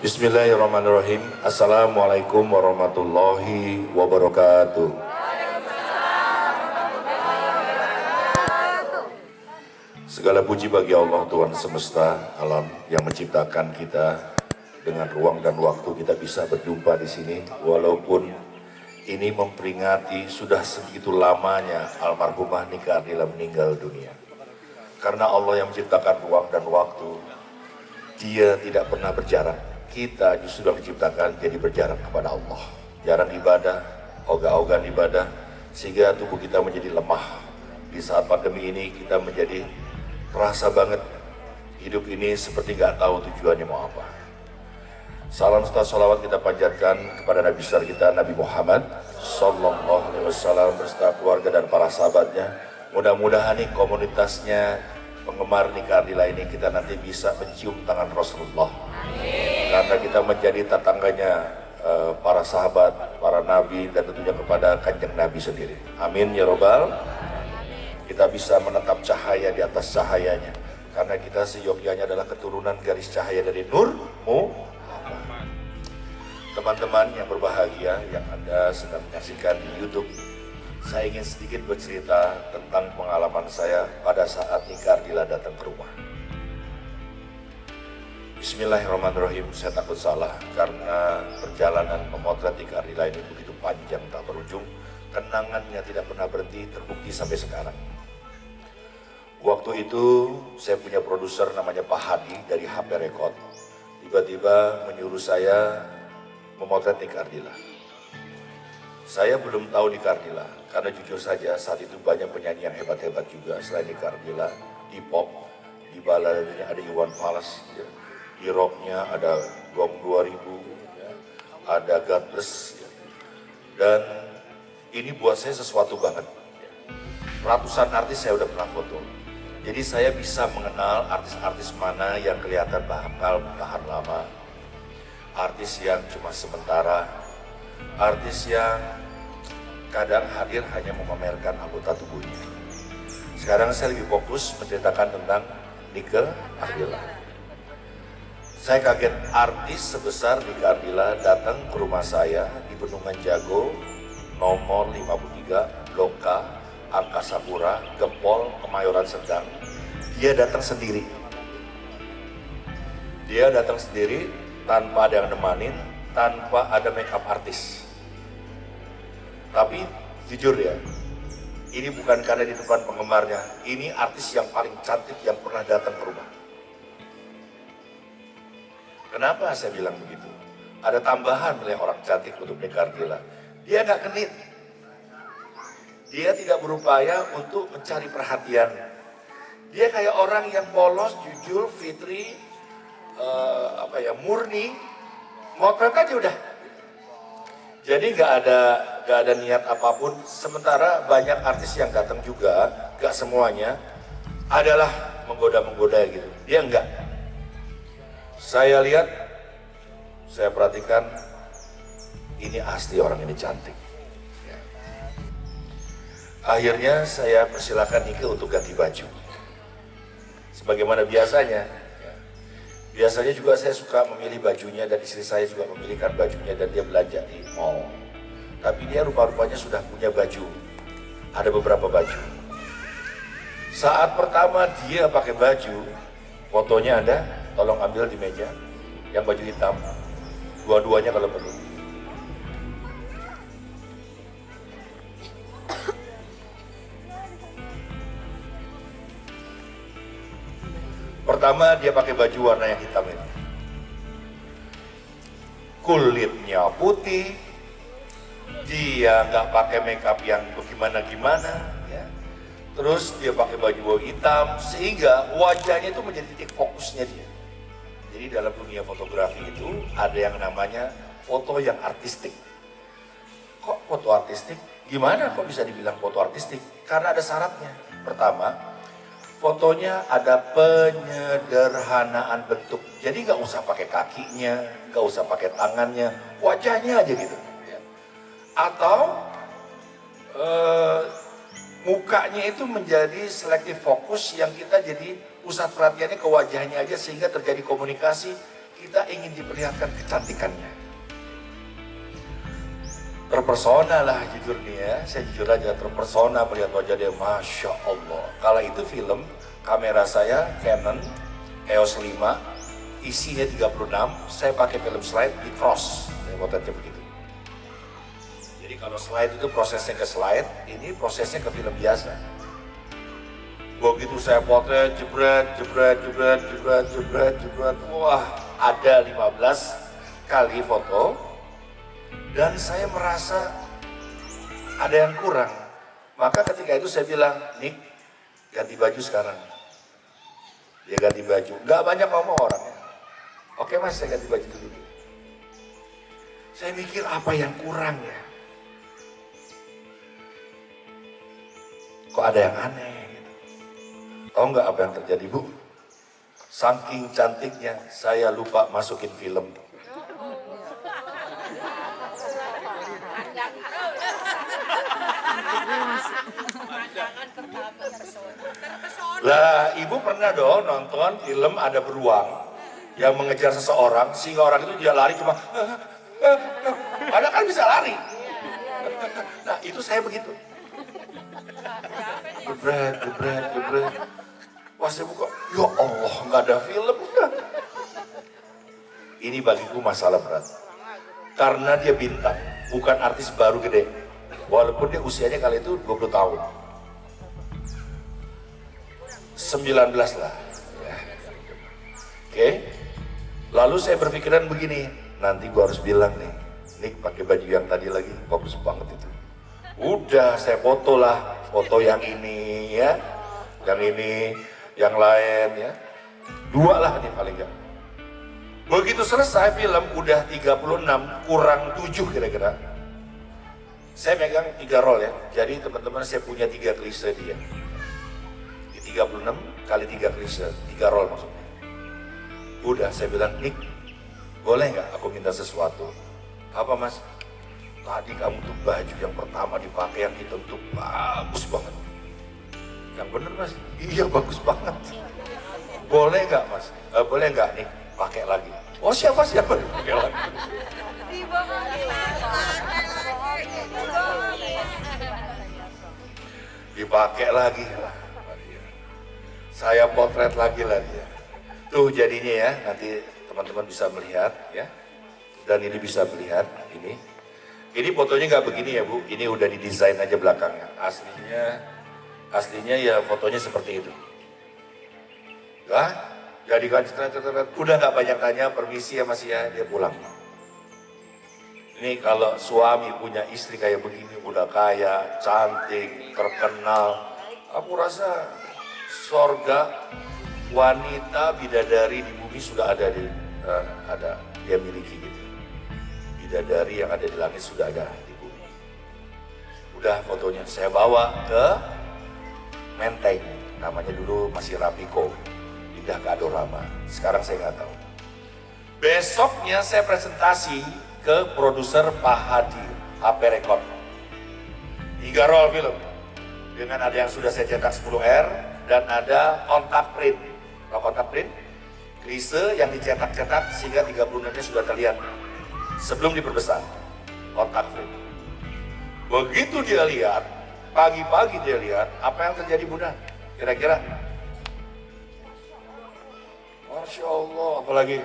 Bismillahirrahmanirrahim. Assalamualaikum warahmatullahi wabarakatuh. Segala puji bagi Allah Tuhan semesta alam yang menciptakan kita dengan ruang dan waktu kita bisa berjumpa di sini, walaupun ini memperingati sudah segitu lamanya almarhumah Nika Ardila meninggal dunia. Karena Allah yang menciptakan ruang dan waktu, Dia tidak pernah berjarak. Kita justru sudah diciptakan jadi berjarak kepada Allah. Jarang ibadah, ogah-ogahan ibadah, sehingga tubuh kita menjadi lemah. Di saat pandemi ini kita menjadi terasa banget hidup ini seperti gak tahu tujuannya mau apa. Salam serta sholawat kita panjatkan kepada Nabi besar kita, Nabi Muhammad Sallallahu Alaihi Wasallam beserta keluarga dan para sahabatnya. Mudah-mudahan nih komunitasnya penggemar Nika Ardila ini kita nanti bisa mencium tangan Rasulullah. Karena kita menjadi tetangganya para sahabat, para nabi, dan tentunya kepada kanjeng Nabi sendiri. Amin ya robbal. Kita bisa menetap cahaya di atas cahayanya. Karena kita seyogyanya adalah keturunan garis cahaya dari Nur Muhammad. Teman-teman yang berbahagia yang Anda sedang menyaksikan di YouTube, saya ingin sedikit bercerita tentang pengalaman saya pada saat Nika Ardila datang ke rumah. Bismillahirrahmanirrahim. Saya takut salah karena perjalanan memotret Nika Ardila ini begitu panjang tak berujung. Kenangannya tidak pernah berhenti, terbukti sampai sekarang. Waktu itu saya punya produser namanya Pak Hadi dari HP Record. Tiba-tiba menyuruh saya memotret Nika Ardila. Saya belum tahu Nika Ardila karena jujur saja saat itu banyak penyanyi yang hebat-hebat juga selain Nika Ardila. Di pop, di baladanya ada Iwan Fals, ya. Di rocknya ada Gong 2000, ya. Ada God Bless, ya. Dan ini buat saya sesuatu banget. Ratusan artis saya udah pernah foto. Jadi saya bisa mengenal artis-artis mana yang kelihatan bakal bertahan lama, artis yang cuma sementara, artis yang kadang hadir hanya memamerkan anggota tubuhnya. Sekarang saya lebih fokus menceritakan tentang Nika Ardila. Saya kaget artis sebesar Nika Ardila datang ke rumah saya di Bendungan Jago, nomor 53, Blok K, Angkasa Pura, Gempol, Kemayoran Sedang. Dia datang sendiri. Dia datang sendiri tanpa ada yang nemanin, tanpa ada makeup artis. Tapi jujur ya, ini bukan karena di depan penggemarnya, ini artis yang paling cantik yang pernah datang ke rumah. Kenapa saya bilang begitu? Ada tambahan nilai orang cantik untuk Nika Ardila. Dia nggak genit. Dia tidak berupaya untuk mencari perhatian. Dia kayak orang yang polos, jujur, fitri, murni. Motret aja udah. Jadi nggak ada niat apapun. Sementara banyak artis yang datang juga, nggak semuanya adalah menggoda-menggoda gitu. Dia enggak. Saya lihat, saya perhatikan, ini asli orang ini cantik. Ya. Akhirnya saya persilakan Nika untuk ganti baju. Sebagaimana biasanya. Ya. Biasanya juga saya suka memilih bajunya dan istri saya juga memilihkan bajunya dan dia belanja di mall. Tapi dia rupa-rupanya sudah punya baju. Ada beberapa baju. Saat pertama dia pakai baju, fotonya ada. Tolong ambil di meja, yang baju hitam, dua-duanya kalau perlu. Pertama dia pakai baju warna yang hitam ini. Kulitnya putih, dia nggak pakai makeup yang bagaimana-gimana. Ya. Terus dia pakai baju hitam, sehingga wajahnya itu menjadi titik fokusnya dia. Jadi dalam dunia fotografi itu ada yang namanya foto yang artistik. Kok foto artistik? Gimana kok bisa dibilang foto artistik? Karena ada syaratnya. Pertama, fotonya ada penyederhanaan bentuk. Jadi nggak usah pakai kakinya, nggak usah pakai tangannya, wajahnya aja gitu. Atau mukanya itu menjadi selektif fokus yang kita jadi pusat perhatiannya ke wajahnya aja sehingga terjadi komunikasi. kita ingin diperlihatkan kecantikannya. Terpersona lah jujur nih ya, saya jujur aja terpersona melihat wajah dia, Masya Allah. Kala itu film, kamera saya Canon EOS 5, isinya 36, saya pakai film slide di cross, saya potretnya begitu. Jadi kalau slide itu prosesnya ke slide, ini prosesnya ke film biasa. Begitu saya potret, jebret, wah ada 15 kali foto. Dan saya merasa ada yang kurang. Maka ketika itu saya bilang, Nick, ganti baju sekarang. Dia ganti baju. Gak banyak ngomong orangnya. Oke mas, saya ganti baju dulu. Saya mikir apa yang kurang ya. Kok ada yang aneh gitu. Tahu nggak apa yang terjadi Bu? Saking cantiknya, saya lupa masukin film. Lah, ibu pernah dong nonton film ada beruang yang mengejar seseorang sehingga orang itu dia lari cuma padahal kan bisa lari. Nah, itu saya begitu. Jebret. Wah, saya buka, ya Allah, nggak ada film. Ini bagiku masalah berat. Karena dia bintang, bukan artis baru gede. Walaupun dia usianya kali itu 20 tahun. 19 lah ya. Oke. Lalu saya berpikiran begini, nanti gua harus bilang nih, Nick pakai baju yang tadi lagi bagus banget itu. Udah saya foto lah, foto yang ini ya, yang ini, yang lain ya. 2 lah nih paling enggak. Begitu selesai film udah 36 kurang 7 kira-kira. Saya megang 3 roll ya. Jadi teman-teman saya punya 3 klise dia. 36 kali 3 klise, 3 roll maksudnya. Udah saya bilang, Nick, boleh nggak aku minta sesuatu? Apa mas? Tadi kamu tuh baju yang pertama dipakai yang hitam tuh bagus banget. Yang bener mas? Iya bagus banget. Boleh nggak mas? Boleh nggak nih pakai lagi? Oh siapa pakai lagi? Dipakai lagi. Saya potret lagi lah dia. Tuh jadinya ya, nanti teman-teman bisa melihat ya. Dan ini bisa melihat ini. Ini fotonya nggak begini ya Bu, ini udah didesain aja belakangnya. Aslinya ya fotonya seperti itu. Lah, jadi kan udah nggak banyak tanya, permisi ya Mas ya, dia pulang. Ini kalau suami punya istri kayak begini, udah kaya, cantik, terkenal, aku rasa sorga wanita bidadari di bumi sudah ada dia miliki gitu. Bidadari yang ada di langit sudah ada di bumi. Udah fotonya saya bawa ke Menteng, namanya dulu masih Rapiko, pindah ke Adorama. Sekarang saya nggak tahu. Besoknya saya presentasi ke produser Pak Hadi, HP Record. 3 roll film dengan ada yang sudah saya cetak 10R dan ada kontak print. Kalau kontak print, klise yang dicetak-cetak sehingga 36-nya sudah terlihat sebelum diperbesar. Kontak print. Begitu dia lihat, pagi-pagi dia lihat, apa yang terjadi Bunda? Kira-kira? Masya Allah, apalagi?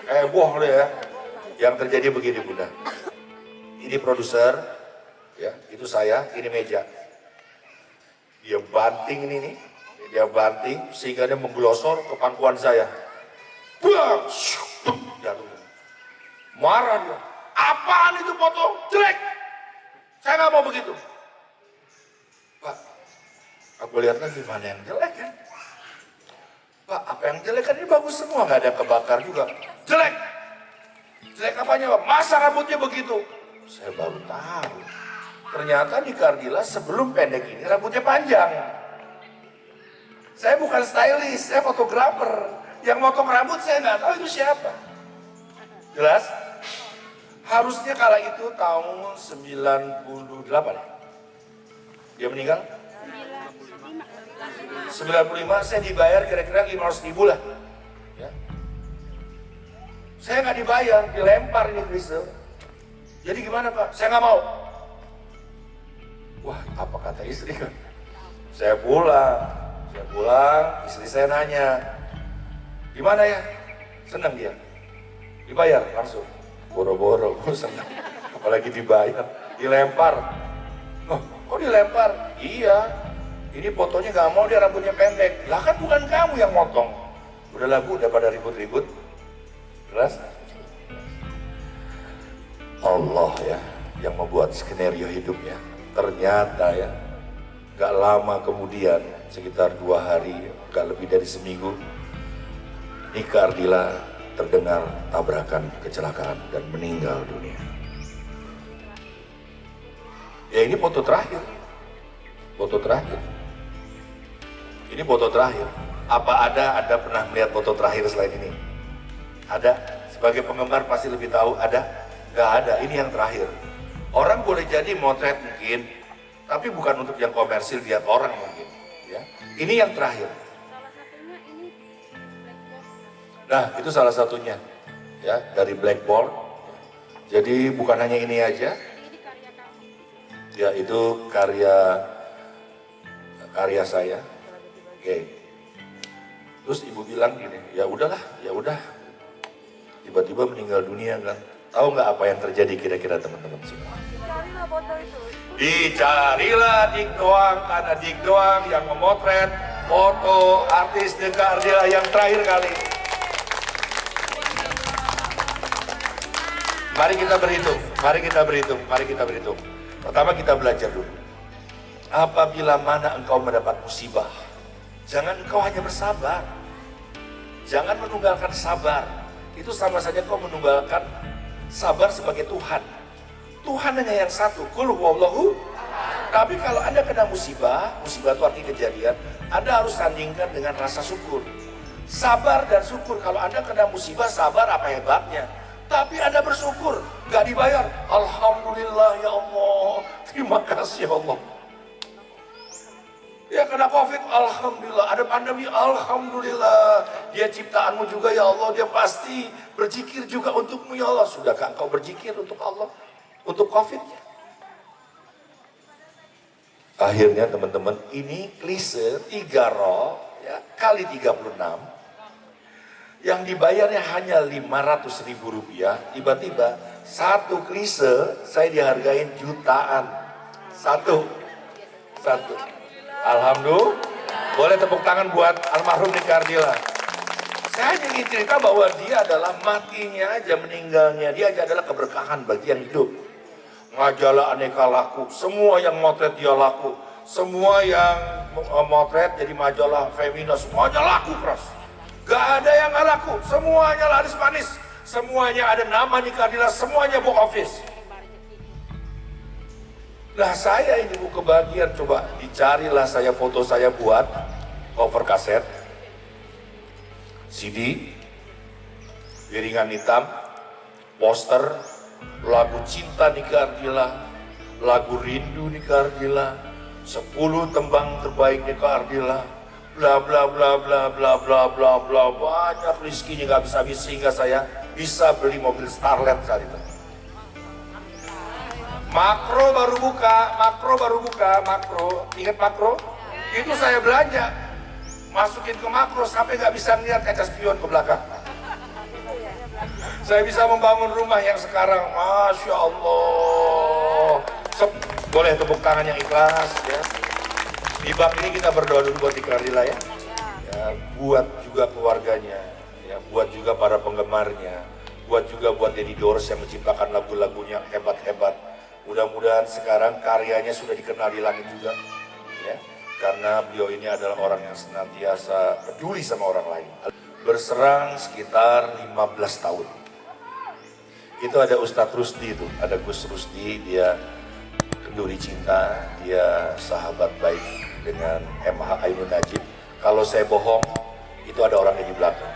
Heboh deh ya. Yang terjadi begini Bunda. Ini produser, ya, itu saya, ini meja. Dia banting ini nih, dia banting sehingga dia menggelosor ke pangkuan saya. Bang, jatuh. Marah dia. Apaan itu foto? Jelek. Saya nggak mau begitu. Pak, aku lihat lagi mana yang jelek kan? Pak, apa yang jelek kan ini bagus semua, nggak ada yang kebakar juga. Jelek. Jelek apanya Pak? Masa rambutnya begitu? Saya baru tahu. Ternyata di Cardila sebelum pendek ini rambutnya panjang. Saya bukan stylist, saya fotografer. Yang motong rambut saya nggak tahu itu siapa. Jelas? Harusnya kala itu tahun 98. Dia meninggal? 95. Saya dibayar kira-kira 500 ribu lah. saya nggak dibayar, dilempar ini klise. Jadi gimana Pak? Saya nggak mau. Wah, apa kata istri kan? Saya pulang, istri saya nanya, gimana ya? Senang dia, dibayar langsung. Boro-boro, senang. Apalagi dibayar, dilempar. Oh, kok dilempar? Iya, ini fotonya nggak mau, dia rambutnya pendek. Lah kan bukan kamu yang motong. Udahlah Bu, udah pada ribut-ribut. Jelas? Allah ya, yang membuat skenario hidupnya. Ternyata ya, gak lama kemudian, sekitar 2 hari, gak lebih dari seminggu, Nika Ardila terdengar tabrakan kecelakaan dan meninggal dunia. Ya ini foto terakhir. Ini foto terakhir. Apa ada pernah melihat foto terakhir selain ini? Ada? Sebagai penggemar pasti lebih tahu, ada? Gak ada, ini yang terakhir. Orang boleh jadi motret mungkin, tapi bukan untuk yang komersil lihat orang mungkin. Ya. Ini yang terakhir. Nah, itu salah satunya, ya, dari Blackboard. Jadi bukan hanya ini aja. Ya, itu karya saya. Oke. Terus ibu bilang gini, ya udahlah, ya udah. Tiba-tiba meninggal dunia kan. Tahu nggak apa yang terjadi kira-kira teman-teman semua? Dicarilah foto itu. Dicarilah Dik doang, karena Dik doang yang memotret foto artis Nika Ardila yang terakhir kali. Mari kita berhitung. Pertama kita belajar dulu. Apabila mana engkau mendapat musibah, jangan engkau hanya bersabar. Jangan menunggalkan sabar. Itu sama saja kau menunggalkan sabar sebagai Tuhan. Tuhan hanya yang satu, qul huwallahu. Tapi kalau Anda kena musibah itu arti kejadian, Anda harus sandingkan dengan rasa syukur. Sabar dan syukur. Kalau Anda kena musibah, sabar apa hebatnya? Tapi Anda bersyukur, gak dibayar. Alhamdulillah ya Allah, terima kasih ya Allah. Ya kena COVID, alhamdulillah. Ada pandemi, alhamdulillah. Dia ciptaanmu juga ya Allah, dia pasti berzikir juga untukmu ya Allah. Sudahkah engkau berzikir untuk Allah, untuk COVID? Akhirnya teman-teman, ini klise 3 roh ya, kali 36. Yang dibayarnya hanya 500.000 rupiah. Tiba-tiba satu klise saya dihargain jutaan. Satu. Alhamdulillah. Boleh tepuk tangan buat almarhum Nika Ardila. Saya hanya ingin cerita bahwa dia adalah matinya aja, meninggalnya dia aja adalah keberkahan bagi yang hidup. Majalah aneka laku, semua yang motret dia laku. Semua yang motret jadi majalah femina, semuanya laku keras. Gak ada yang gak laku, semuanya laris manis. Semuanya ada nama Nika Ardila, semuanya box office. Nah saya ini bu kebagian, coba dicarilah saya foto saya buat cover kaset, CD, piringan hitam, poster, lagu cinta Nika Ardila, lagu rindu Nika Ardila, 10 tembang terbaik Nika Ardila, bla bla bla bla bla bla bla bla, banyak rezekinya gak bisa habis sehingga saya bisa beli mobil Starlet saat itu. Makro baru buka, ingat makro? Itu saya belanja, masukin ke makro sampai nggak bisa ngeliat kaca spion ke belakang. Saya bisa membangun rumah yang sekarang, Masya Allah. Boleh tepuk tangan yang ikhlas ya. Di bab ini kita berdoa dulu buat Nika Ardila ya. Buat juga keluarganya, ya, buat juga para penggemarnya, buat juga buat Deddy Doors yang menciptakan lagu-lagunya hebat-hebat. Mudah-mudahan sekarang karyanya sudah dikenal di langit juga, ya, karena beliau ini adalah orang yang senantiasa peduli sama orang lain. Berserang sekitar 15 tahun. Itu ada Ustadz Rusdi itu, ada Gus Rusdi, dia kenduri cinta, dia sahabat baik dengan MH Ainun Najib. Kalau saya bohong, itu ada orangnya di belakang.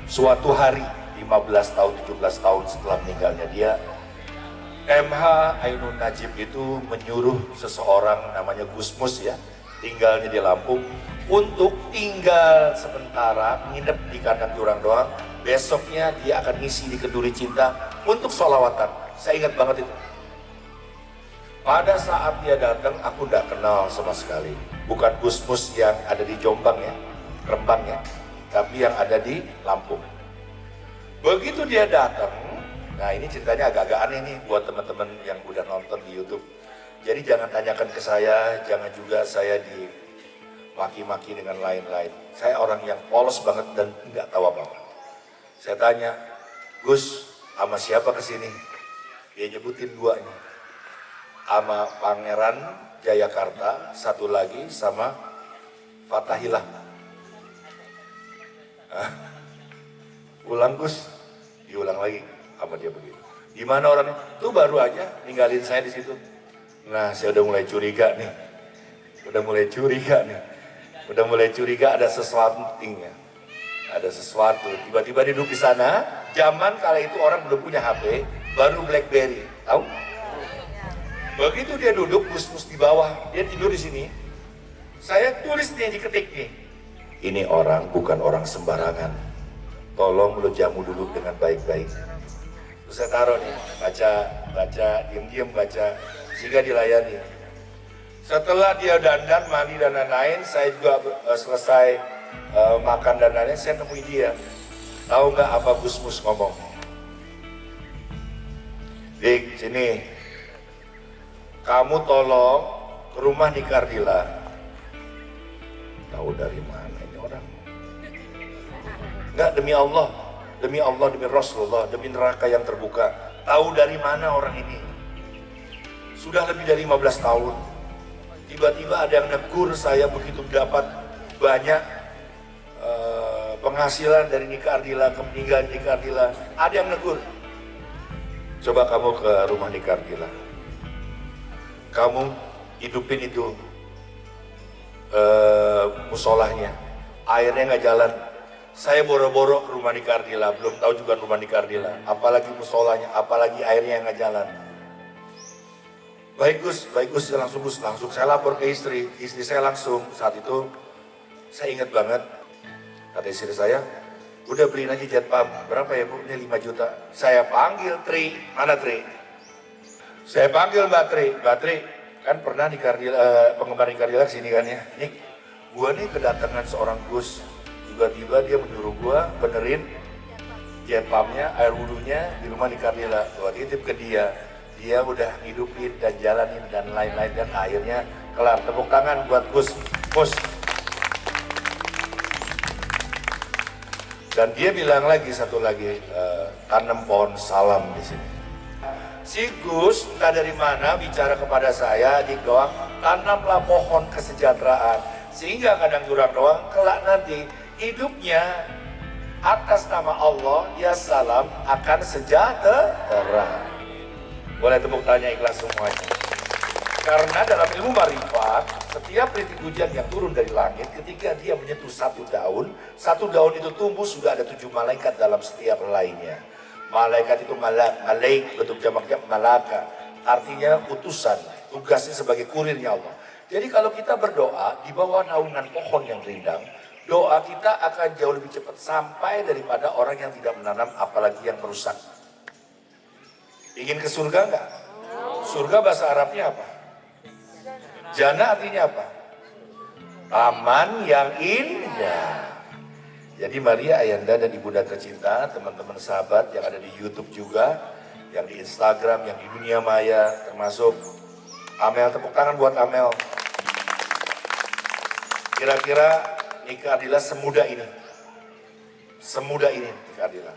Suatu hari, 15 tahun, 17 tahun setelah meninggalnya dia, MH Ainun Najib itu menyuruh seseorang namanya Gus Mus ya, tinggalnya di Lampung, untuk tinggal sementara, nginep di kandang jurang doang, besoknya dia akan ngisi di Kenduri Cinta untuk sholawatan. Saya ingat banget itu. Pada saat dia datang, aku tidak kenal sama sekali. Bukan Gusmus yang ada di Jombang ya, Rembang ya, tapi yang ada di Lampung. Begitu dia datang, nah ini ceritanya agak-agak aneh nih buat teman-teman yang udah nonton di YouTube. Jadi jangan tanyakan ke saya, jangan juga saya dimaki-maki dengan lain-lain. Saya orang yang polos banget dan nggak tahu apa-apa. Saya tanya, Gus, sama siapa kesini? Dia nyebutin duanya. Sama Pangeran Jayakarta, satu lagi sama Fatahillah. Ulang Gus, diulang lagi sama dia begitu. Di mana orangnya? Tuh baru aja ninggalin saya di situ. Nah, saya udah mulai curiga nih. Udah mulai curiga ada sesuatu pentingnya. Ada sesuatu. Tiba-tiba dia duduk di sana. Zaman kala itu orang belum punya HP, baru BlackBerry. Tahu? Begitu dia duduk, Gusmus di bawah, dia tidur di sini. Saya tulis nih, diketik nih. Ini orang bukan orang sembarangan. Tolong lo jamu dulu dengan baik-baik. Terus saya taruh nih, baca, diam-diam baca, sehingga dilayani. Setelah dia dandan, mandi dan lain-lain, saya juga selesai makan dan lain-lain, saya nemui dia. Tahu nggak apa Gusmus ngomong? Dik, sini. Kamu tolong ke rumah Nikardila. Tahu dari mana ini orang? Enggak, demi Allah, demi Rasulullah, demi neraka yang terbuka. Tahu dari mana orang ini? Sudah lebih dari 15 tahun. Tiba-tiba ada yang negur saya begitu dapat banyak penghasilan dari Nikardila, meninggal Nikardila. Ada yang negur. Coba kamu ke rumah Nikardila. Kamu hidupin itu musolahnya, airnya nggak jalan. Saya boro-boro ke rumah Nikardila, belum tahu juga rumah Nikardila, apalagi musolahnya, apalagi airnya nggak jalan. Baik Gus, langsung saya lapor ke istri saya langsung. Saat itu saya ingat banget, kata istri saya, udah beliin aja jet pump. Berapa ya Bu? Ini 5 juta. Saya panggil Tri, mana Tri? Saya panggil Mbak Tri, kan pernah di penggemar Nikardila kesini kan ya. Nih, gua nih kedatangan seorang Gus, tiba-tiba dia menyuruh gua benerin jet pumpnya, air wudhunya di rumah Nikardila. Gua titip ke dia, dia udah hidupin dan jalanin dan lain-lain dan akhirnya kelar. Tepuk tangan buat Gus. Dan dia bilang lagi satu lagi, tanam pohon salam di sini. Si Gus entah dari mana bicara kepada saya, Dik doang, tanamlah pohon kesejahteraan. Sehingga kadang durang doang, kelak nanti hidupnya atas nama Allah, ya salam, akan sejahtera. Boleh tepuk tanya ikhlas semuanya. Karena dalam ilmu marifat, setiap rintik hujan yang turun dari langit, ketika dia menyentuh satu daun itu tumbuh, sudah ada 7 malaikat dalam setiap helainya. Malaikat itu malaik, bentuk jamaknya malaka, artinya utusan, tugasnya sebagai kurirnya Allah. Jadi kalau kita berdoa di bawah naungan pohon yang rindang, doa kita akan jauh lebih cepat sampai daripada orang yang tidak menanam, apalagi yang merusak. Ingin ke surga enggak? Surga bahasa Arabnya apa? Jannah artinya apa? Taman yang indah. Jadi Maria Ayanda dan Ibunda tercinta, teman-teman sahabat yang ada di YouTube juga, yang di Instagram, yang di dunia maya, termasuk Amel, tepuk tangan buat Amel. Kira-kira Nikardila semudah ini Nikardila.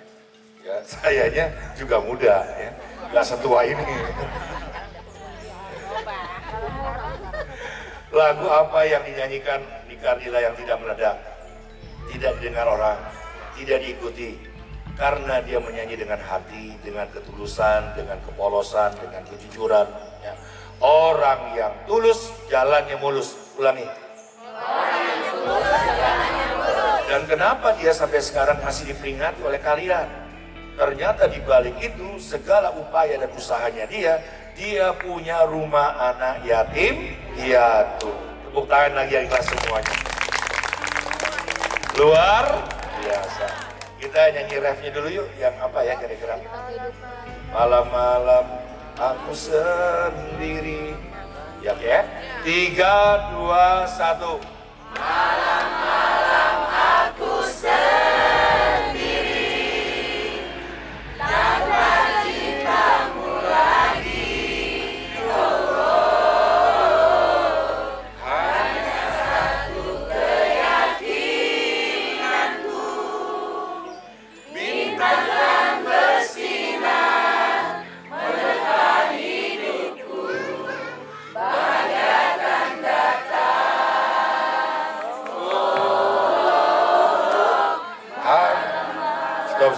Ya, sayanya juga muda ya, nggak setua ini. Lagu apa yang dinyanyikan Nikardila yang tidak meledak? Tidak didengar orang, tidak diikuti, karena dia menyanyi dengan hati, dengan ketulusan, dengan kepolosan, dengan kejujuran. Ya. Orang yang tulus, jalannya mulus. Ulangi. Orang yang tulus, jalannya mulus. Dan kenapa dia sampai sekarang masih diperingati oleh kalian? Ternyata di balik itu, segala upaya dan usahanya dia punya rumah anak yatim piatu. Tepuk tangan lagi yang ikhlas semuanya. Luar biasa. Kita nyanyi refnya dulu yuk, yang apa ya kira-kira? Malam-malam aku sendiri. Ya, 3, 2, 1. Malam-malam aku sendiri, tanpa cintamu lagi, oh, hanya satu keyakinanku, bintang yang bersinar menekan hidupku, bagaikan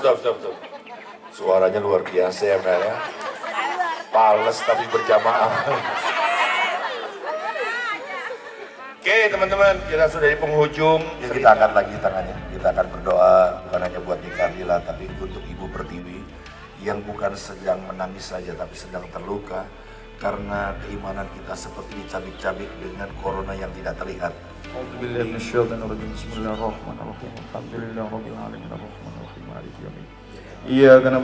Stop. Suaranya luar biasa ya, Mbak ya. Pales tapi berjamaah. Oke teman-teman, kita sudah di penghujung. Kita angkat lagi tangannya. Kita akan berdoa bukan hanya buat Nika Lila, tapi untuk Ibu Pertiwi yang bukan sedang menangis saja, tapi sedang terluka karena keimanan kita seperti dicabik-cabik dengan corona yang tidak terlihat. Bismillahirrahmanirrahim. Alhamdulillahirabbil alamin arrahmanirrahim maliki yaumiddin. Iyyaka na'budu